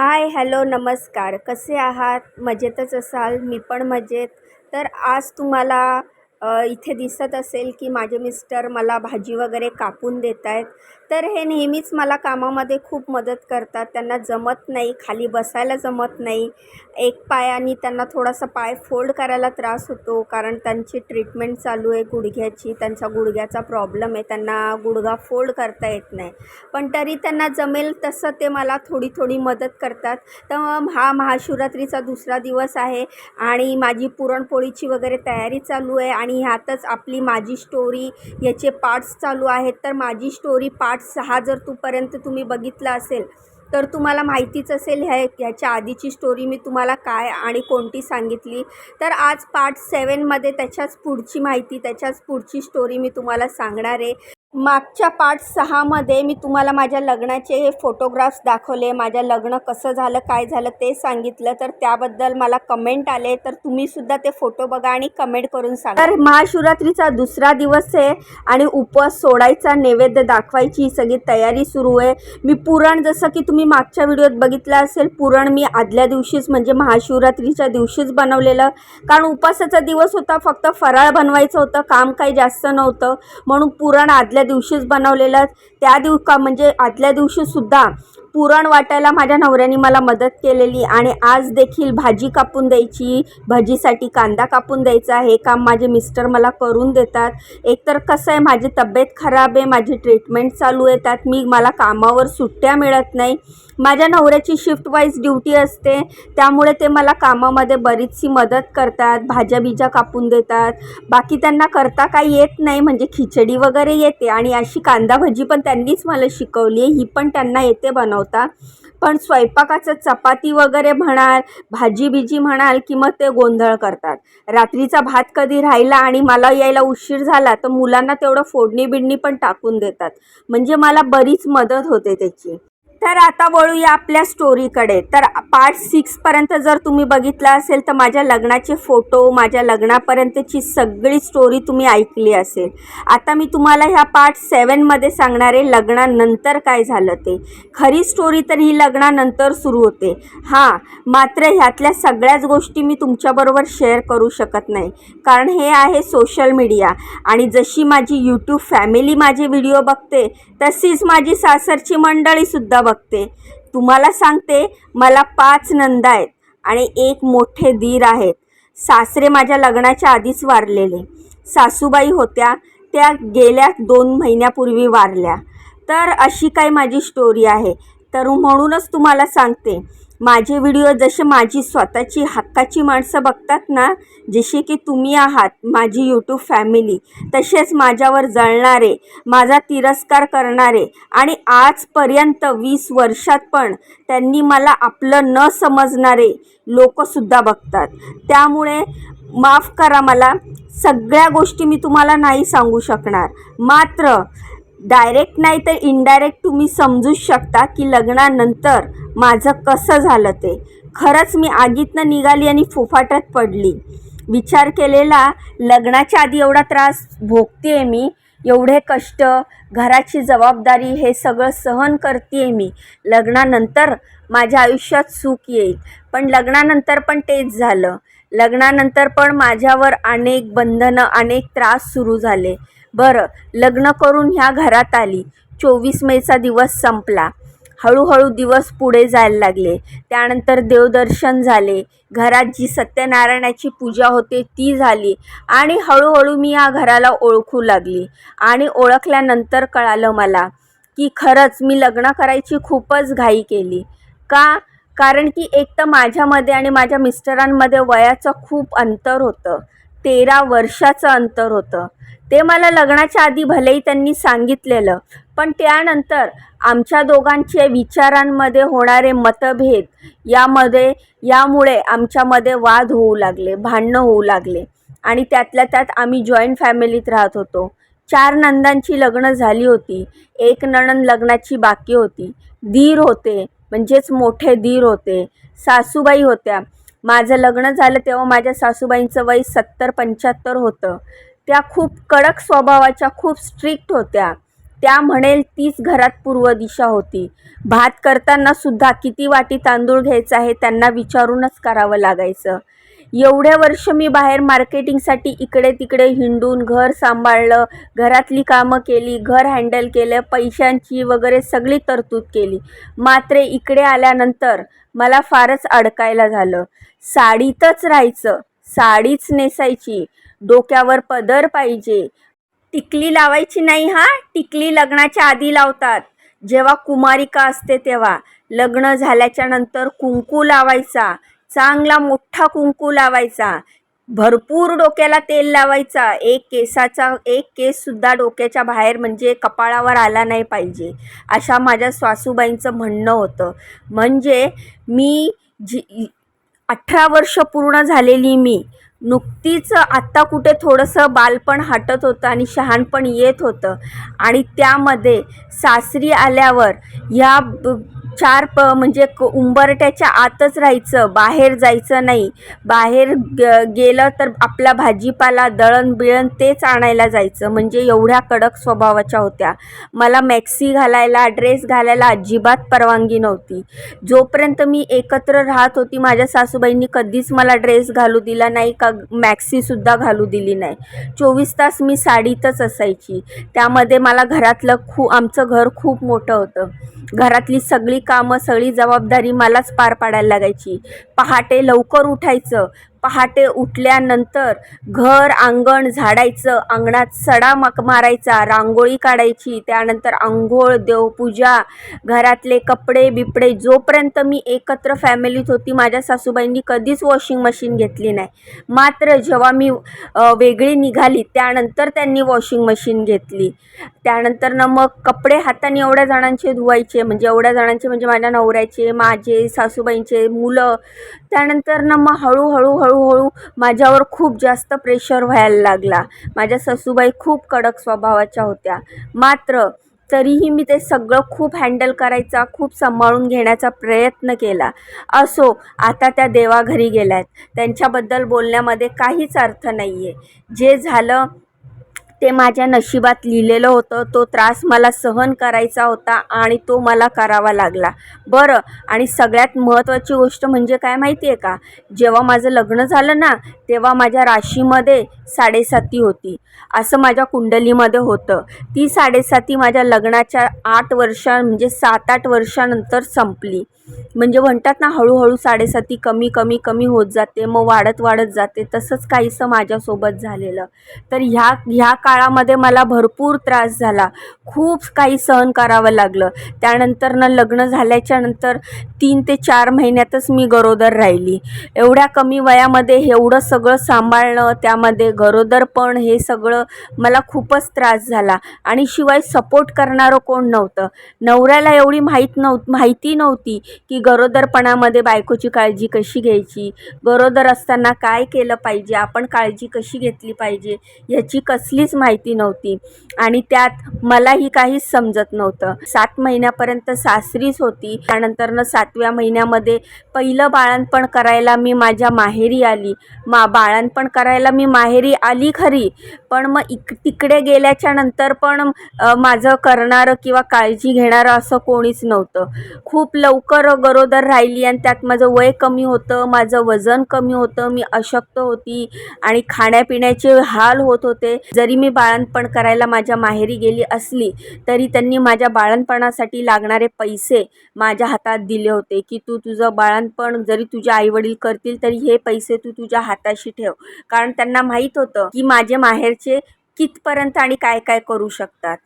हाय, hello, नमस्कार. कसे आहात? मजेतच असाल? मी पण मजेत. तर आज तुम्हाला इथे दिसत असेल की माझे मिस्टर मला भाजी वगैरे कापून देत आहेत. तर हे नेहमीच मला कामामध्ये खूप मदत करतात. त्यांना जमत नाही, खाली बसायला जमत नाही. एक पायाने त्यांना थोडासा पाय फोल्ड करायला त्रास होतो, कारण त्यांची ट्रीटमेंट चालू आहे गुडघ्याची. त्यांचा गुडघ्याचा प्रॉब्लेम आहे. त्यांना गुडघा फोल्ड करता येत नाही. पण तरी त्यांना जमेल तसं ते मला थोडी थोडी मदत करतात. तर हा महाशिवरात्रीचा दुसरा दिवस आहे आणि माझी पुरणपोळीची वगैरे तयारी चालू आहे आणि ह्यातच आपली माझी स्टोरी याचे पार्ट्स चालू आहेत. तर माझी स्टोरी पार्ट 6 जर तुम्ही बघितलं असेल तर तुम्हाला माहितीच असेल ह्याच्या आधीची स्टोरी मी तुम्हाला काय आणि कोणती सांगितली. तर आज पार्ट 7मध्ये त्याच्याच पुढची माहिती, त्याच्याच पुढची स्टोरी मी तुम्हाला सांगणार आहे. मागच्या पार्ट 6मध्ये मी तुम्हाला माझ्या लग्नाचे हे फोटोग्राफ्स दाखवले. माझं लग्न कसं झालं, काय झालं ते सांगितलं. तर त्याबद्दल मला कमेंट आले. तर तुम्हीसुद्धा ते फोटो बघा आणि कमेंट करून सांगा. तर महाशिवरात्रीचा दुसरा दिवस आहे आणि उपवास सोडायचा, नैवेद्य दाखवायची सगळी तयारी सुरू आहे. मी पुरण, जसं की तुम्ही मागच्या व्हिडिओत बघितलं असेल, पुरण मी आदल्या दिवशीच म्हणजे महाशिवरात्रीच्या दिवशीच बनवलेलं. कारण उपवासाचा दिवस होता, फक्त फराळ बनवायचं होतं, काम काही जास्त नव्हतं. म्हणून पुरण आदल्या दिवशीच बनवलेलं. म्हणजे आदल्या दिवशीसुद्धा पुरण वाटायला माझ्या नवऱ्याने मला मदत केलेली. आणि आज देखील भाजी कापून द्यायची, भाजीसाठी कांदा कापून द्यायचा, हे काम माझे मिस्टर मला करून देतात. एकतर कसं आहे, माझी तब्येत खराब आहे, माझी ट्रीटमेंट चालू आहे, त्यात मला कामावर सुट्ट्या मिळत नाही. माझ्या नवऱ्याची शिफ्ट वाईज ड्युटी असते, त्यामुळे ते मला कामामध्ये बरीचशी मदत करतात, भाज्या कापून देतात. बाकी त्यांना करता काही येत नाही, म्हणजे खिचडी वगैरे येते आणि अशी कांदा भजी पण त्यांनीच मला शिकवली आहे, ही पण त्यांना येते बनवता. पण स्वयंपाकाचं चपाती वगैरे म्हणाल, भाजी म्हणाल की मग ते गोंधळ करतात. रात्रीचा भात कधी राहिला आणि मला यायला उशीर झाला तर मुलांना तेवढं फोडणी पण टाकून देतात. म्हणजे मला बरीच मदत होते त्याची. तर आता वळूया आपल्या स्टोरीकडे. तर पार्ट 6पर्यंत जर तुम्ही बघितलं असेल तर माझ्या लग्नाचे फोटो, माझ्या लग्नापर्यंतची सगळी स्टोरी तुम्ही ऐकली असेल. आता मी तुम्हाला ह्या पार्ट 7मध्ये सांगणार आहे लग्नानंतर काय झालं ते. खरी स्टोरी तर ही लग्नानंतर सुरू होते. मात्र ह्यातल्या सगळ्याच गोष्टी मी तुमच्याबरोबर शेअर करू शकत नाही, कारण हे आहे सोशल मीडिया. आणि जशी माझी यूट्यूब फॅमिली माझे व्हिडिओ बघते तशीच माझी सासरची मंडळीसुद्धा बघते. तुम्हाला सांगते, मला 5 नंदा आहेत आणि 1 मोठे दीर आहेत. सासरे माझ्या लग्नाच्या आधीच वारलेले. सासूबाई होत्या, त्या गेल्या 2 महिन्यापूर्वी वारल्या. तर अशी काय माझी स्टोरी आहे. तर म्हणूनच तुम्हाला सांगते, माझे व्हिडिओ जसे माझी स्वतःची हक्काची माणसं बघतात ना, जसे की तुम्ही आहात माझी यूट्यूब फॅमिली, तसेच माझ्यावर जळणारे, माझा तिरस्कार करणारे आणि आजपर्यंत 20 वर्षात पण त्यांनी मला आपलं न समजणारे लोकसुद्धा बघतात. त्यामुळे माफ करा मला, सगळ्या गोष्टी मी तुम्हाला नाही सांगू शकणार. मात्र डायरेक्ट नाही तर इनडायरेक्ट तुम्ही समजूच शकता की लग्नानंतर माझं कसं झालं ते. खरंच मी आगीतनं निघाली आणि फुफाट्यात पडली. विचार केलेला, लग्नाच्या आधी एवढा त्रास भोगते मी, एवढे कष्ट, घराची जबाबदारी, हे सगळं सहन करते मी. लग्नानंतर माझ्या आयुष्यात सुख येईल, पण लग्नानंतर पण तेच झालं. लग्नानंतर पण माझ्यावर अनेक बंधनं, अनेक त्रास सुरू झाले. बरं, लग्न करून ह्या घरात आली. 24 मेचा दिवस संपला. हळूहळू दिवस पुढे जायला लागले. त्यानंतर देवदर्शन झाले, घरात जी सत्यनारायणाची पूजा होते ती झाली आणि हळूहळू मी या घराला ओळखू लागली. आणि ओळखल्यानंतर कळालं मला की खरंच मी लग्न करायची खूपच घाई केली. कारण की एक तर माझ्यामध्ये आणि माझ्या मिस्टरांमध्ये वयाचं खूप अंतर होतं. 13 वर्षाचं अंतर होतं. ते मला लग्नाच्या आधी भलेही त्यांनी सांगितलेलं, पण त्यानंतर आमच्या दोघांचे विचारांमध्ये होणारे मतभेद, यामुळे आमच्यामध्ये वाद होऊ लागले, भांडणं होऊ लागले. आणि त्यातल्या त्यात आम्ही जॉईंट फॅमिलीत राहत होतो. 4 नंदांची लग्न झाली होती, 1 नणंद लग्नाची बाकी होती. दीर होते, म्हणजेच मोठे दीर होते. सासूबाई होत्या. माझं लग्न झालं तेव्हा माझ्या सासूबाईंचं वय 70-75 होतं. त्या खूप कडक स्वभावाच्या, खूप स्ट्रिक्ट होत्या. त्या म्हणेल तीच घरात पूर्व दिशा होती. भात करताना सुद्धा किती वाटी तांदूळ घ्यायचा आहे त्यांना विचारूनच करावं लागायचं. एवढ्या वर्ष मी बाहेर मार्केटिंगसाठी इकडे तिकडे हिंडून घर सांभाळलं, घरातली कामं केली, घर हँडल केलं, पैशांची वगैरे सगळी तरतूद केली. मात्र इकडे आल्यानंतर मला फारच अडकायला झालं. साडीतच राहायचं, साडीच नेसायची, डोक्यावर पदर पाहिजे. टिकली लावायची नाही हां, टिकली लग्नाच्या आधी लावतात, जेव्हा कुमारिका असते तेव्हा. लग्न झाल्याच्या नंतर कुंकू लावायचा, चांगला मोठा कुंकू लावायचा, भरपूर डोक्याला तेल लावायचा. एक केससुद्धा डोक्याच्या बाहेर म्हणजे कपाळावर आला नाही पाहिजे, अशा माझ्या सासूबाईंचं म्हणणं होतं. म्हणजे मी 18 वर्ष पूर्ण झालेली मी नुकतीच आत्ता कुठे थोडंसं बालपण हटत होतं आणि शहाणपण येत होतं. आणि त्यामध्ये सासरी आल्यावर ह्या म्हणजे उंबरट्याच्या आतच राहायचं, बाहेर जायचं नाही. बाहेर गेलं तर आपला भाजीपाला दळण बिळण तेच आणायला जायचं. म्हणजे एवढ्या कडक स्वभावाच्या होत्या. मला मॅक्सी घालायला, ड्रेस घालायला अजिबात परवानगी नव्हती. जोपर्यंत मी एकत्र राहत होती माझ्या सासूबाईंनी कधीच मला ड्रेस घालू दिला नाही, का मॅक्सीसुद्धा घालू दिली नाही. 24 तास मी साडीतच असायची. त्यामध्ये मला घरातलं आमचं घर खूप मोठं होतं. घरातली सगळी कामं, सगळी जबाबदारी मलाच पार पाडायला लागायची. पहाटे लवकर उठायचं. पहाटे उठल्यानंतर घर अंगण झाडायचं, अंगणात सडा मारायचा, रांगोळी काढायची, त्यानंतर अंघोळ, देवपूजा, घरातले कपडे बिपडे. जोपर्यंत मी एकत्र फॅमिलीत होती माझ्या सासूबाईंनी कधीच वॉशिंग मशीन घेतली नाही. मात्र जेव्हा मी वेगळी निघाली त्यानंतर त्यांनी वॉशिंग मशीन घेतली. त्यानंतर मग कपडे हाताने एवढ्या जणांचे धुवायचे, म्हणजे एवढ्या जणांचे म्हणजे माझ्या नवऱ्याचे, माझे, सासूबाईंचे, मुलं. त्यानंतर मग हळूहळू माझ्यावर खूप जास्त प्रेशर व्हायला लागला. माझ्या सासूबाई खूप कडक स्वभावाच्या होत्या. मात्र तरीही मी ते सगळं खूप हँडल करायचा, खूप सांभाळून घेण्याचा प्रयत्न केला. असो, आता त्या देवाघरी गेल्यात, त्यांच्याबद्दल बोलण्यामध्ये काहीच अर्थ नाही आहे. जे झालं ते माझ्या नशिबात लिहिलेलं होतं. तो त्रास मला सहन करायचा होता आणि तो मला करावा लागला. बरं, आणि सगळ्यात महत्त्वाची गोष्ट म्हणजे काय माहिती आहे का, जेव्हा माझं लग्न झालं ना तेव्हा माझ्या राशीमध्ये 7.5 होती, असं माझ्या कुंडलीमध्ये होतं. ती 7.5 माझ्या लग्नाच्या 8 म्हणजे 7-8 वर्षानंतर संपली. म्हणजे म्हणतात ना, हळूहळू 7.5 कमी होत जाते, मग वाढत जाते. तसंच काहीसं माझ्यासोबत झालेलं. तर ह्या काळामध्ये मला भरपूर त्रास झाला, खूप काही सहन करावं लागलं. त्यानंतर लग्न झाल्याच्या नंतर 3 ते 4 महिन्यातच मी गरोदर राहिली. एवढ्या कमी वयामध्ये एवढं सगळं सांभाळणं, त्यामध्ये गरोदरपण, हे सगळं मला खूपच त्रास झाला. आणि शिवाय सपोर्ट करणारं कोण नव्हतं. नवऱ्याला एवढी माहिती नव्हती की गरोदरपणामध्ये बायकोची काळजी कशी घ्यायची, गरोदर असताना काय केलं पाहिजे, आपण काळजी कशी घेतली पाहिजे, ह्याची कसलीच माहिती नव्हती. आणि त्यात मलाही काहीच समजत नव्हतं. 7 महिन्यापर्यंत सासरीच होती. त्यानंतर 7व्या महिन्यामध्ये पहिलं बाळंतपण करायला मी माझ्या माहेरी आली. बाळंतपण करायला मी माहेरी आली खरी, पण मग तिकडे गेल्याच्या नंतर पण माझं करणारं किंवा काळजी घेणारं असं कोणीच नव्हतं. खूप लवकर गरोदर राहिली आणि त्यात माझं वय कमी होतं, माझं वजन कमी होतं, मी अशक्त होती आणि खाण्यापिण्याचे हाल होत होते. जरी मी बाळंतपण करायला माझ्या माहेरी गेली असली तरी त्यांनी माझ्या बाळंतपणासाठी लागणारे पैसे माझ्या हातात दिले होते, की तू तुझं बाळंतपण जरी तुझे आईवडील करतील तरी हे पैसे तू तुझ्या हाताशी ठेव. कारण त्यांना माहीत होतं की माझे माहेरचे कितपर्यंत आणि काय काय करू शकतात.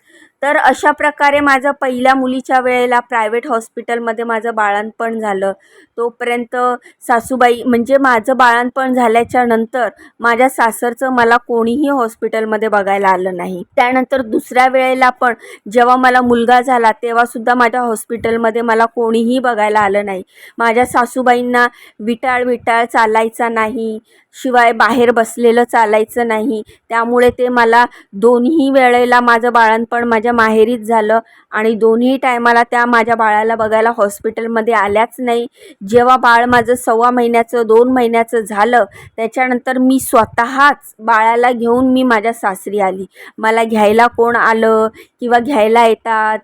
तर अशा प्रकारे माझं पहिल्या मुलीच्या वेळेला प्रायव्हेट हॉस्पिटलमध्ये माझं बाळंतपण झालं. तोपर्यंत सासूबाई, म्हणजे माझं बाळंतपण झाल्याच्या नंतर माझ्या सासरचं मला कोणीही हॉस्पिटलमध्ये बघायला आलं नाही. त्यानंतर दुसऱ्या वेळेला पण जेव्हा मला मुलगा झाला तेव्हासुद्धा माझ्या हॉस्पिटलमध्ये मला कोणीही बघायला आलं नाही. माझ्या सासूबाईंना विटाळ चालायचा नाही, शिवाय बाहेर बसलेलं चालायचं नाही. त्यामुळे ते मला दोन्ही वेळेला माझं बाळंतपण माझ्या माहेरीच झालं आणि दोन्ही टायमाला त्या माझ्या बाळाला बघायला हॉस्पिटलमध्ये आल्याच नाही. जेव्हा बाळ माझं 1.25 महिन्याचं 2 महिन्याचं झालं त्याच्यानंतर मी स्वतःच बाळाला घेऊन मी माझ्या सासरी आली. मला घ्यायला कोण आलं किंवा घ्यायला येतात,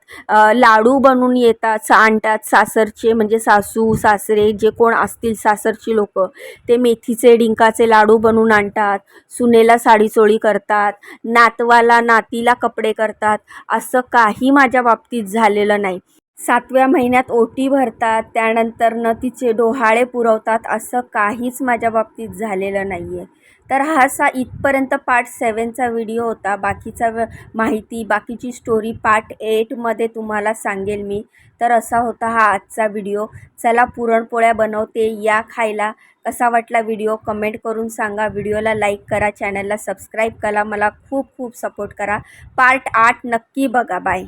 लाडू बनवून येतात आणतात सासरचे, म्हणजे सासू सासरे जे कोण असतील सासरची लोक, ते मेथीचे डिंकाचे लाडू बनवून आणतात, सुनेला साडीचोळी करतात, नातवाला नातीला कपडे करतात. असं काही माझ्या बाबतीत झालेलं नाही. 7व्या महिन्यात ओटी भरतात, त्यानंतरनं तिचे डोहाळे पुरवतात. असं काहीच माझ्या बाबतीत झालेलं नाही आहे. तर हा इथपर्यंत पार्ट 7चा व्हिडिओ होता. बाकीचा माहिती, बाकीची स्टोरी पार्ट 8मध्ये तुम्हाला सांगेल मी. तर असा होता हा आजचा व्हिडिओ. चला पुरणपोळ्या बनवते, या खायला. कसा वाटला व्हिडिओ कमेंट करून सांगा. व्हिडिओला लाईक करा, चॅनलला सबस्क्राईब करा, मला खूप खूप सपोर्ट करा. पार्ट 8 नक्की बघा. बाय.